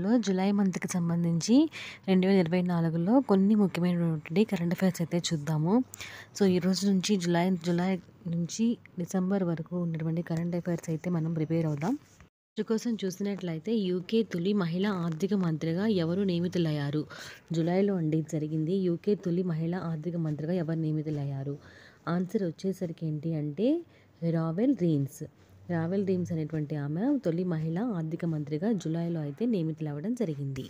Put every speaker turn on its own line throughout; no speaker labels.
వీడియోలో జూలై మంత్కి సంబంధించి 2024లో కొన్ని ముఖ్యమైనటువంటి కరెంట్ అఫైర్స్ అయితే చూద్దాము. సో ఈ రోజు నుంచి జూలై నుంచి డిసెంబర్ వరకు ఉన్నటువంటి కరెంట్ అఫైర్స్ అయితే మనం ప్రిపేర్ అవుదాం. కోసం చూసినట్లయితే యూకే తొలి మహిళా ఆర్థిక మంత్రిగా ఎవరు నియమితులయ్యారు? జూలైలో అండి జరిగింది. యూకే తొలి మహిళా ఆర్థిక మంత్రిగా ఎవరు నియమితులయ్యారు? ఆన్సర్ వచ్చేసరికి ఏంటి అంటే రావెల్ రీన్స్ అనేటువంటి ఆమె తొలి మహిళా ఆర్థిక మంత్రిగా జూలైలో అయితే నియమితులవ్వడం జరిగింది.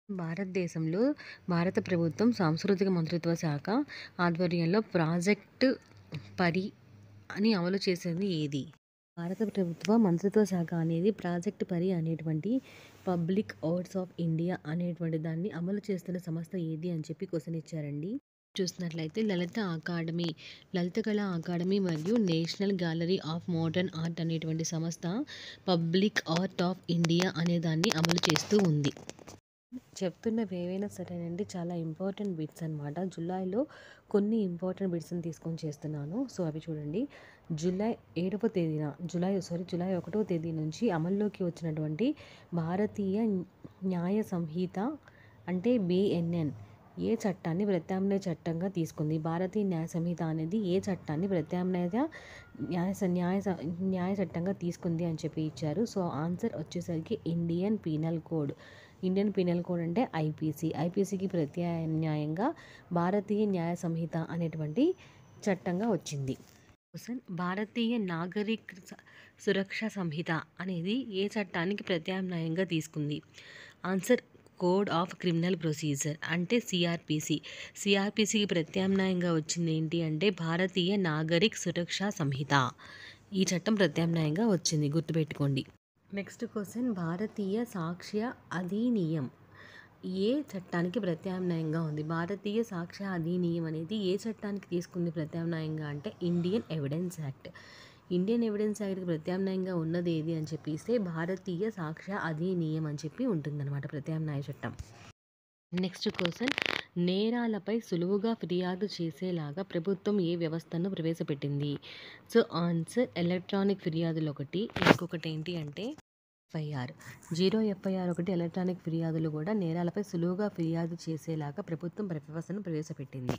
భారతదేశంలో భారత ప్రభుత్వం సాంస్కృతిక మంత్రిత్వ శాఖ ఆధ్వర్యంలో ప్రాజెక్టు పరి అని అమలు చేసేది ఏది? భారత ప్రభుత్వ మంత్రిత్వ శాఖ అనేది ప్రాజెక్ట్ పరి అనేటువంటి పబ్లిక్ ఆర్ట్స్ ఆఫ్ ఇండియా అనేటువంటి దాన్ని అమలు చేస్తున్న సంస్థ ఏది అని చెప్పి క్వశ్చన్ ఇచ్చారండి. చూసినట్లయితే లలిత కళా అకాడమీ మరియు national gallery of modern art అనేటువంటి సంస్థ పబ్లిక్ ఆర్ట్ ఆఫ్ ఇండియా అనే దాన్ని అమలు చేస్తూ ఉంది. చెప్తున్నవి ఏవైనా సరేనండి, చాలా ఇంపార్టెంట్ బిట్స్ అనమాట. జూలైలో కొన్ని ఇంపార్టెంట్ బిట్స్ని తీసుకొని చేస్తున్నాను. సో అవి చూడండి. జూలై 1వ తేదీ నుంచి అమల్లోకి వచ్చినటువంటి భారతీయ న్యాయ సంహిత అంటే BNN ఏ చట్టాన్ని ప్రత్యామ్నాయ చట్టంగా తీసుకుంది? భారతీయ న్యాయ సంహిత అనేది ఏ చట్టాన్ని ప్రత్యామ్నాయ న్యాయ చట్టంగా తీసుకుంది అని చెప్పి ఇచ్చారు. సో ఆన్సర్ వచ్చేసరికి ఇండియన్ పీనల్ కోడ్ అంటే ఐపీసీకి ప్రత్యామ్నాయంగా భారతీయ న్యాయ సంహిత అనేటువంటి చట్టంగా వచ్చింది. భారతీయ నాగరిక సురక్ష సంహిత అనేది ఏ చట్టానికి ప్రత్యామ్నాయంగా తీసుకుంది? Answer code of criminal procedure అంటే సిఆర్పిసికి ప్రత్యామ్నాయంగా వచ్చింది ఏంటి అంటే భారతీయ నాగరిక సురక్ష సంహిత. ఈ చట్టం ప్రత్యామ్నాయంగా వచ్చింది, గుర్తుపెట్టుకోండి. నెక్స్ట్ క్వశ్చన్, భారతీయ సాక్ష్య అధినియం ఏ చట్టానికి ప్రత్యామ్నాయంగా ఉంది? భారతీయ సాక్ష్య అధినియం అనేది ఏ చట్టానికి తీసుకుంది ప్రత్యామ్నాయంగా అంటే ఇండియన్ ఎవిడెన్స్ యాక్ట్కి ప్రత్యామ్నాయంగా ఉన్నది ఏది అని చెప్పిస్తే భారతీయ సాక్ష్య అధినియం అని చెప్పి ఉంటుందన్నమాట ప్రత్యామ్నాయ చట్టం. నెక్స్ట్ క్వశ్చన్, నేరాలపై సులువుగా ఫిర్యాదు చేసేలాగా ప్రభుత్వం ఏ వ్యవస్థను ప్రవేశపెట్టింది? సో ఆన్సర్ ఎలక్ట్రానిక్ ఫిర్యాదులు ఒకటి, ఇంకొకటి ఏంటి అంటే FIR ఒకటి. ఎలక్ట్రానిక్ ఫిర్యాదులు కూడా నేరాలపై సులువుగా ఫిర్యాదు చేసేలాగా ప్రభుత్వం వ్యవస్థను ప్రవేశపెట్టింది.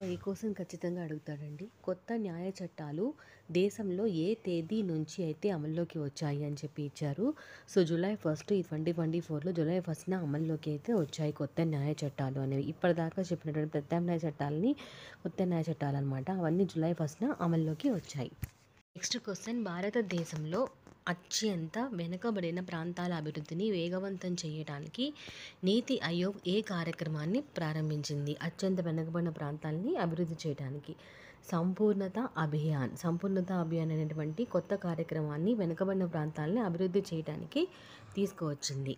ఈ క్వశ్చన్ ఖచ్చితంగా అడుగుతాడండి. కొత్త న్యాయ చట్టాలు దేశంలో ఏ తేదీ నుంచి అయితే అమల్లోకి వచ్చాయి అని చెప్పి ఇచ్చారు. సో జూలై 1 2024లో జూలై 1న అమల్లోకి అయితే వచ్చాయి కొత్త న్యాయ చట్టాలు అనేవి. ఇప్పటిదాకా చెప్పినటువంటి ప్రత్యామ్నాయ చట్టాలని కొత్త న్యాయ చట్టాలు అనమాట. అవన్నీ జూలై 1న అమల్లోకి వచ్చాయి. నెక్స్ట్ క్వశ్చన్, భారతదేశంలో అత్యంత వెనుకబడిన ప్రాంతాల అభివృద్ధిని వేగవంతం చేయడానికి నీతి ఆయోగ్ ఏ కార్యక్రమాన్ని ప్రారంభించింది? అత్యంత వెనుకబడిన ప్రాంతాలని అభివృద్ధి చేయడానికి సంపూర్ణత అభియాన్ అనేటువంటి కొత్త కార్యక్రమాన్ని వెనుకబడిన ప్రాంతాలని అభివృద్ధి చేయడానికి తీసుకువచ్చింది.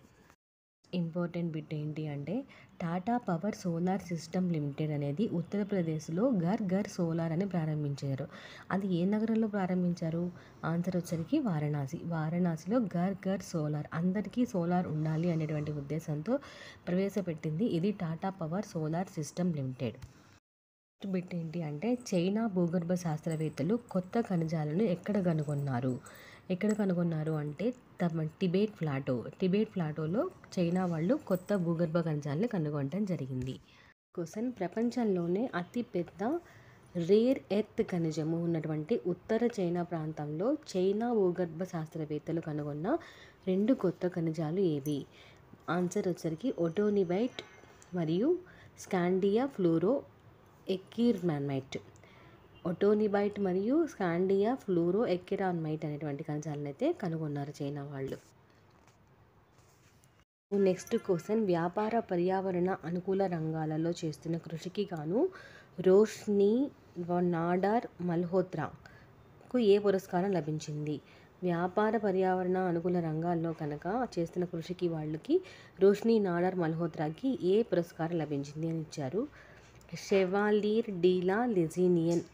ఇంపార్టెంట్ బిట్ ఏంటి అంటే Tata power solar system limited అనేది ఉత్తరప్రదేశ్లో ఘర్ సోలార్ అని ప్రారంభించారు. అది ఏ నగరంలో ప్రారంభించారు? ఆన్సర్ వచ్చరికి వారణాసిలో ఘర్ సోలార్, అందరికీ సోలార్ ఉండాలి అనేటువంటి ఉద్దేశంతో ప్రవేశపెట్టింది ఇది Tata power solar system limited. Bit ఏంటి అంటే చైనా భూగర్భ శాస్త్రవేత్తలు కొత్త ఖనిజాలను ఎక్కడ కనుగొన్నారు అంటే టిబెట్ ప్లాటోలో చైనా వాళ్ళు కొత్త భూగర్భ ఖనిజాలను కనుగొనడం జరిగింది. క్వశ్చన్, ప్రపంచంలోనే అతిపెద్ద రేర్ ఎర్త్ ఖనిజము ఉన్నటువంటి ఉత్తర చైనా ప్రాంతంలో చైనా భూగర్భ శాస్త్రవేత్తలు కనుగొన్న 2 కొత్త ఖనిజాలు ఏవి? ఆన్సర్ వచ్చరికి ఒటోనిబైట్ మరియు స్కాండియా ఫ్లూరో ఎక్కిరాన్మైట్. ఒటోనిబైట్ మరియు స్కాండియా ఫ్లూరో ఎక్కిరాన్మైట్ అనేటువంటి ఖనిజాలను అయితే కనుగొన్నారు చైనా వాళ్ళు. నెక్స్ట్ క్వశ్చన్, వ్యాపార పర్యావరణ అనుకూల రంగాలలో చేస్తున్న కృషికి గాను రోష్ని నాడార్ మల్హోత్రాకు ఏ పురస్కారం లభించింది? వ్యాపార పర్యావరణ అనుకూల రంగాల్లో కనుక చేస్తున్న కృషికి వాళ్ళకి రోష్ని నాడార్ మల్హోత్రాకి ఏ పురస్కారం లభించింది అని ఇచ్చారు. Chevalier de la Legion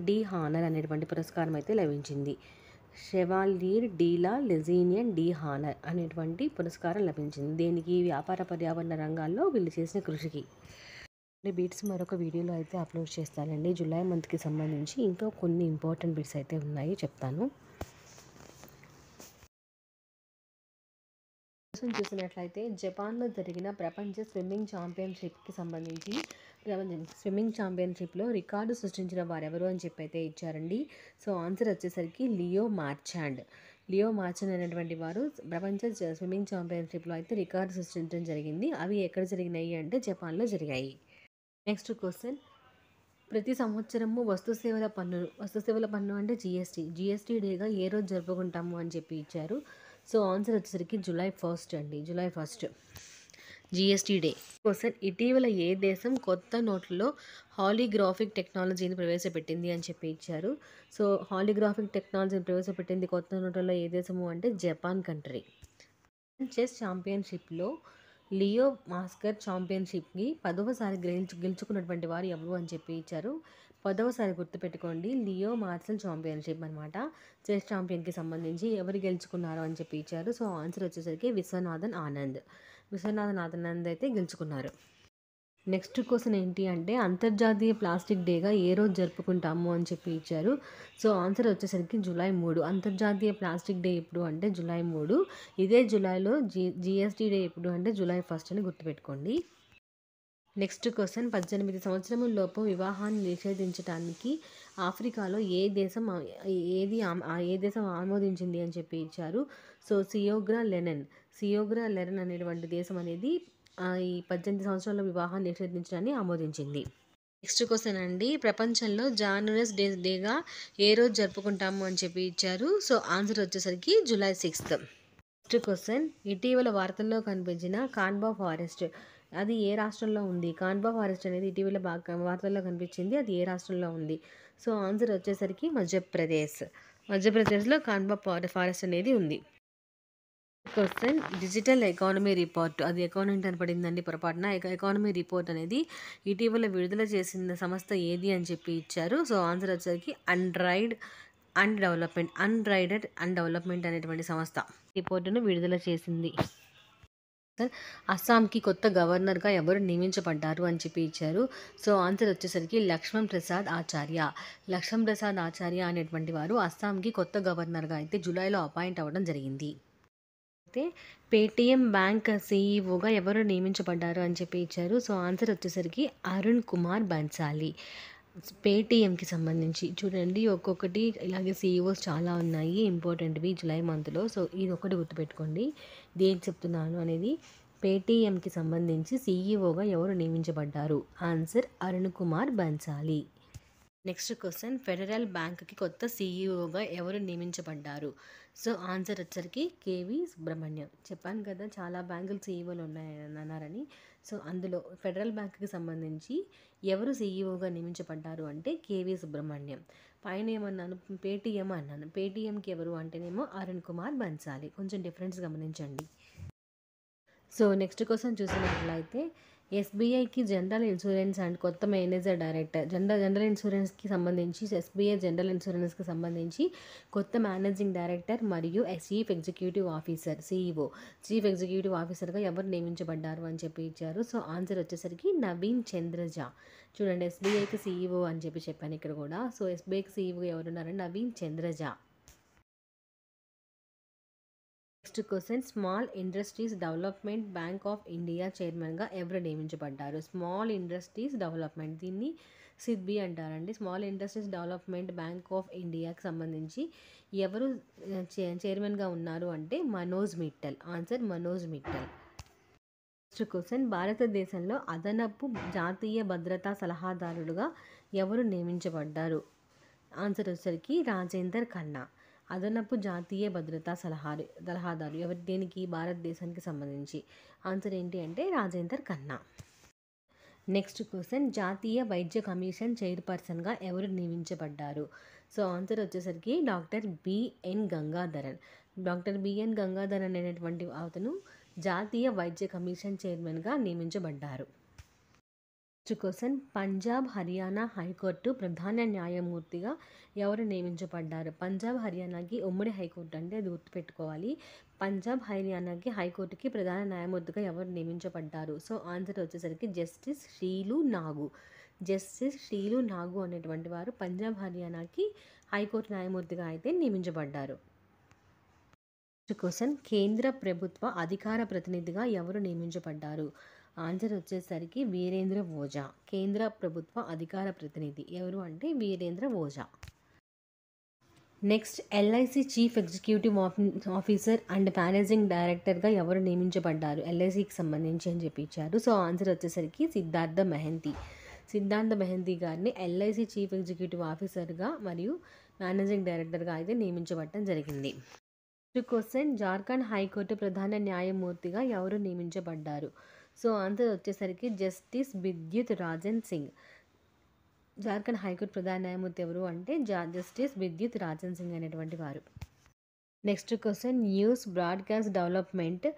de Honour అనేటువంటి పురస్కారం అయితే లభించింది. Chevalier de la Legion de Honour అనేటువంటి పురస్కారం లభించింది. దేనికి? వ్యాపార పర్యావరణ రంగాల్లో వీళ్ళు చేసిన కృషికి. బిట్స్ మరొక వీడియోలో అయితే అప్లోడ్ చేస్తానండి. జూలై మంత్కి సంబంధించి ఇంకా కొన్ని ఇంపార్టెంట్ బిట్స్ అయితే ఉన్నాయి, చెప్తాను. క్వశ్చన్ చూసినట్లయితే జపాన్లో జరిగిన ప్రపంచ స్విమ్మింగ్ ఛాంపియన్షిప్కి సంబంధించి స్విమ్మింగ్ ఛాంపియన్షిప్లో రికార్డు సృష్టించిన వారెవరు అని చెప్పి అయితే ఇచ్చారండి. సో ఆన్సర్ వచ్చేసరికి లియో మార్చాండ్. లియో మార్చాండ్ అనేటువంటి వారు ప్రపంచ స్విమ్మింగ్ ఛాంపియన్షిప్లో అయితే రికార్డు సృష్టించడం జరిగింది. అవి ఎక్కడ జరిగినాయి అంటే జపాన్లో జరిగాయి. నెక్స్ట్ క్వశ్చన్, ప్రతి సంవత్సరము వస్తుసేవల పన్ను అంటే జిఎస్టీ డేగా ఏ రోజు జరుపుకుంటాము అని చెప్పి ఇచ్చారు. సో ఆన్సర్ వచ్చేసరికి జూలై 1 అండి. July 1 GST day. క్వశ్చన్, ఇటీవల ఏ దేశం కొత్త నోట్లలో హాలిగ్రాఫిక్ టెక్నాలజీని ప్రవేశపెట్టింది అని చెప్పి ఇచ్చారు. సో హాలిగ్రాఫిక్ టెక్నాలజీని ప్రవేశపెట్టింది కొత్త నోట్లలో ఏ దేశము అంటే జపాన్ కంట్రీ. చెస్ ఛాంపియన్షిప్లో లియో మాస్టర్ ఛాంపియన్షిప్కి 10వసారి గెలుచుకున్నటువంటి వారు ఎవరు అని చెప్పి ఇచ్చారు. 10వసారి గుర్తుపెట్టుకోండి, లియో మార్షల్ ఛాంపియన్షిప్ అనమాట. చెస్ ఛాంపియన్కి సంబంధించి ఎవరు గెలుచుకున్నారు అని చెప్పి ఇచ్చారు. సో ఆన్సర్ వచ్చేసరికి విశ్వనాథన్ ఆనంద్ అయితే గెలుచుకున్నారు. నెక్స్ట్ క్వశ్చన్ ఏంటి అంటే అంతర్జాతీయ ప్లాస్టిక్ డేగా ఏ రోజు జరుపుకుంటాము అని చెప్పి ఇచ్చారు. సో ఆన్సర్ వచ్చేసరికి జూలై 3. అంతర్జాతీయ ప్లాస్టిక్ డే ఎప్పుడు అంటే జూలై 3. ఇదే జూలైలో జిఎస్టీ డే ఎప్పుడు అంటే జూలై 1 అని గుర్తుపెట్టుకోండి. నెక్స్ట్ క్వశ్చన్, 18 సంవత్సరముల లోపు వివాహాన్ని నిషేధించడానికి ఆఫ్రికాలో ఏ దేశం ఆమోదించింది అని చెప్పి ఇచ్చారు. సో సియోగ్రా లెరన్ అనేటువంటి దేశం అనేది ఈ 18 సంవత్సరాల వివాహాన్ని నిషేధించడాన్ని ఆమోదించింది. నెక్స్ట్ క్వశ్చన్ అండి, ప్రపంచంలో జానునస్ డేగా ఏ రోజు జరుపుకుంటాము అని చెప్పి ఇచ్చారు. సో ఆన్సర్ వచ్చేసరికి జూలై 6. నెక్స్ట్ క్వశ్చన్, ఇటీవల వార్తల్లో కనిపించిన కాన్బా ఫారెస్ట్ అది ఏ రాష్ట్రంలో ఉంది? కాన్బా ఫారెస్ట్ అనేది ఇటీవల వార్తల్లో కనిపించింది, అది ఏ రాష్ట్రంలో ఉంది? సో ఆన్సర్ వచ్చేసరికి మధ్యప్రదేశ్లో కాన్బా ఫారెస్ట్ అనేది ఉంది. క్వశ్చన్, డిజిటల్ ఎకానమీ రిపోర్ట్ అది అకౌంటెంట్ అని పడిందండి పొరపాటున. ఎకానమీ రిపోర్ట్ అనేది ఇటీవల విడుదల చేసిన సంస్థ ఏది అని చెప్పి ఇచ్చారు. సో ఆన్సర్ వచ్చేసరికి అన్రైడెడ్ అండ్ డెవలప్మెంట్ అనేటువంటి సంస్థ రిపోర్టును విడుదల చేసింది. అస్సాంకి కొత్త గవర్నర్గా ఎవరు నియమించబడ్డారు అని చెప్పి ఇచ్చారు. సో ఆన్సర్ వచ్చేసరికి లక్ష్మణ్ ప్రసాద్ ఆచార్య అనేటువంటి వారు అస్సాంకి కొత్త గవర్నర్గా అయితే జూలైలో అపాయింట్ అవ్వడం జరిగింది. అయితే పేటీఎం బ్యాంక్ సీఈఓగా ఎవరు నియమించబడ్డారు అని చెప్పి ఇచ్చారు. సో ఆన్సర్ వచ్చేసరికి అరుణ్ కుమార్ బన్సాలి. పేటీఎంకి సంబంధించి చూడండి, ఒక్కొక్కటి ఇలాగే సీఈఓస్ చాలా ఉన్నాయి ఇంపార్టెంట్వి జూలై మంత్లో. సో ఇది ఒకటి గుర్తుపెట్టుకోండి, దేనికి చెప్తున్నాను అనేది. పేటీఎంకి సంబంధించి సీఈఓగా ఎవరు నియమించబడ్డారు? Answer Arun Kumar Bansali. Next question, federal బ్యాంక్కి కొత్త సీఈఓగా ఎవరు నియమించబడ్డారు? సో ఆన్సర్ వచ్చరికి కేవీ సుబ్రహ్మణ్యం. చెప్పాను కదా చాలా బ్యాంకులు సీఈఓలు ఉన్నాయని అన్నారని. సో అందులో ఫెడరల్ బ్యాంక్కి సంబంధించి ఎవరు సీఈఓగా నియమించబడ్డారు అంటే కేవీ సుబ్రహ్మణ్యం. పైన ఏమన్నాను? పేటీఎం అన్నాను. పేటీఎంకి ఎవరు అంటేనేమో అరుణ్ కుమార్ బన్సాలి. కొంచెం డిఫరెన్స్ గమనించండి. సో నెక్స్ట్ క్వశ్చన్ చూసినట్లయితే ఎస్బీఐకి జనరల్ ఇన్సూరెన్స్ అండ్ కొత్త మేనేజర్ డైరెక్టర్ జనరల్ ఇన్సూరెన్స్కి సంబంధించి ఎస్బీఐ జనరల్ ఇన్సూరెన్స్కి సంబంధించి కొత్త మేనేజింగ్ డైరెక్టర్ మరియు చీఫ్ ఎగ్జిక్యూటివ్ ఆఫీసర్గా ఎవరు నియమించబడ్డారు అని చెప్పి ఇచ్చారు. సో ఆన్సర్ వచ్చేసరికి నవీన్ చంద్రజా. చూడండి, ఎస్బీఐకి సీఈఓ అని చెప్పాను ఇక్కడ కూడా. సో ఎస్బీఐకి సీఈఓ ఎవరున్నారంటే Naveen Chandraja. Next question, small industries development bank of India చైర్మన్గా ఎవరు నియమించబడ్డారు? స్మాల్ ఇండస్ట్రీస్ డెవలప్మెంట్, దీన్ని సిడ్బీ అంటారండి. Small industries development bank of ఇండియాకి సంబంధించి ఎవరు చైర్మన్గా ఉన్నారు అంటే Manoj Mittal. Answer Manoj Mittal. Next question, భారతదేశంలో అదనపు జాతీయ భద్రతా సలహాదారుడుగా ఎవరు నియమించబడ్డారు? ఆన్సర్ వచ్చేసరికి రాజేందర్ ఖన్నా. అదనపు జాతీయ భద్రతా సలహాదారు ఎవరి దేనికి? భారతదేశానికి సంబంధించి. ఆన్సర్ ఏంటి అంటే రాజేందర్ ఖన్నా. నెక్స్ట్ క్వశ్చన్, జాతీయ వైద్య కమిషన్ చైర్పర్సన్గా ఎవరు నియమించబడ్డారు? సో ఆన్సర్ వచ్చేసరికి డాక్టర్ బిఎన్ గంగాధరన్ అనేటువంటి అతను జాతీయ వైద్య కమిషన్ చైర్మన్గా నియమించబడ్డారు. Next question, Punjab Haryana high court ప్రధాన న్యాయమూర్తిగా ఎవరు నియమించబడ్డారు? పంజాబ్ హర్యానాకి ఉమ్మడి హైకోర్టు అంటే అది గుర్తుపెట్టుకోవాలి. పంజాబ్ హర్యానాకి హైకోర్టుకి ప్రధాన న్యాయమూర్తిగా ఎవరు నియమించబడ్డారు? సో ఆన్సర్ వచ్చేసరికి జస్టిస్ షీలు నాగు అనేటువంటి వారు పంజాబ్ హర్యానాకి హైకోర్టు న్యాయమూర్తిగా అయితే నియమించబడ్డారు. క్వశ్చన్ కేంద్ర ప్రభుత్వ అధికార ప్రతినిధిగా ఎవరు నియమించబడ్డారు? ఆన్సర్ వచ్చేసరికి వీరేంద్ర ఓజా. కేంద్ర ప్రభుత్వ అధికార ప్రతినిధి ఎవరు అంటే Virendra Ojha. Next LIC chief executive officer and managing డైరెక్టర్గా ఎవరు నియమించబడ్డారు? ఎల్ఐసికి సంబంధించి అని చెప్పి ఇచ్చారు. సో ఆన్సర్ వచ్చేసరికి సిద్ధార్థ మెహంతి. సిద్ధార్థ మెహంతి గారిని ఎల్ఐసి చీఫ్ ఎగ్జిక్యూటివ్ ఆఫీసర్గా మరియు మేనేజింగ్ డైరెక్టర్గా అయితే నియమించబడటం జరిగింది. క్వశ్చన్ జార్ఖండ్ హైకోర్టు ప్రధాన న్యాయమూర్తిగా ఎవరు నియమించబడ్డారు? సో ఆన్సర్ వచ్చేసరికి జస్టిస్ విద్యుత్ రాజన్ సింగ్. జార్ఖండ్ హైకోర్టు ప్రధాన న్యాయమూర్తి ఎవరు అంటే జస్టిస్ విద్యుత్ రాజన్ సింగ్ అనేటువంటి వారు. Next question news broadcast development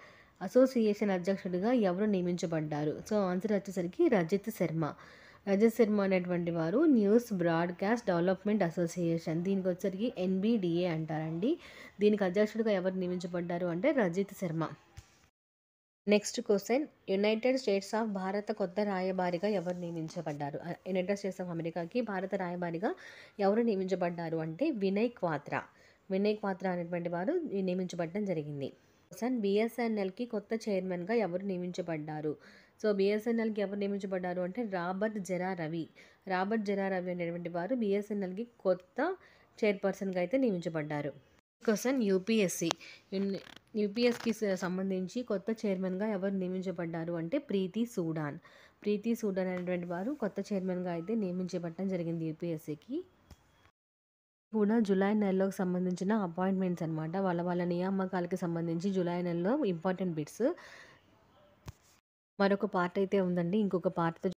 association అధ్యక్షుడిగా ఎవరు నియమించబడ్డారు? సో ఆన్సర్ వచ్చేసరికి రజిత్ శర్మ. రజిత్ శర్మ అనేటువంటి వారు న్యూస్ బ్రాడ్కాస్ట్ డెవలప్మెంట్ అసోసియేషన్, దీనికి వచ్చేసరికి ఎన్బిడిఏ అంటారండి. దీనికి అధ్యక్షుడిగా ఎవరు నియమించబడ్డారు అంటే Rajith Sharma. Next question United states of భారత కొత్త రాయబారిగా ఎవరు నియమించబడ్డారు? యునైటెడ్ స్టేట్స్ ఆఫ్ అమెరికాకి భారత రాయబారిగా ఎవరు నియమించబడ్డారు అంటే వినయ్ క్వాత్రా. వినయ్ క్వాత్రా అనేటువంటి వారు నియమించబడడం జరిగింది. క్వశ్చన్ బిఎస్ఎన్ఎల్కి కొత్త చైర్మన్గా ఎవరు నియమించబడ్డారు? సో బిఎస్ఎన్ఎల్కి ఎవరు నియమించబడ్డారు అంటే రాబర్ట్ జెరా రవి. రాబర్ట్ జెరా రవి అనేటువంటి వారు బిఎస్ఎన్ఎల్కి కొత్త చైర్పర్సన్గా అయితే నియమించబడ్డారు. క్వశ్చన్ యూపీఎస్కి సంబంధించి కొత్త చైర్మన్గా ఎవరు నియమించబడ్డారు అంటే ప్రీతి సూడాన్. ప్రీతి సూడాన్ అనేటువంటి వారు కొత్త చైర్మన్గా అయితే నియమించబడటం జరిగింది యూపీఎస్సీకి. కూడా జూలై నెలలోకి సంబంధించిన అపాయింట్మెంట్స్ అనమాట. వాళ్ళ నియామకాలకి సంబంధించి జూలై నెలలో ఇంపార్టెంట్ బిట్స్. మరొక పార్ట్ అయితే ఉందండి. ఇంకొక పార్ట్తో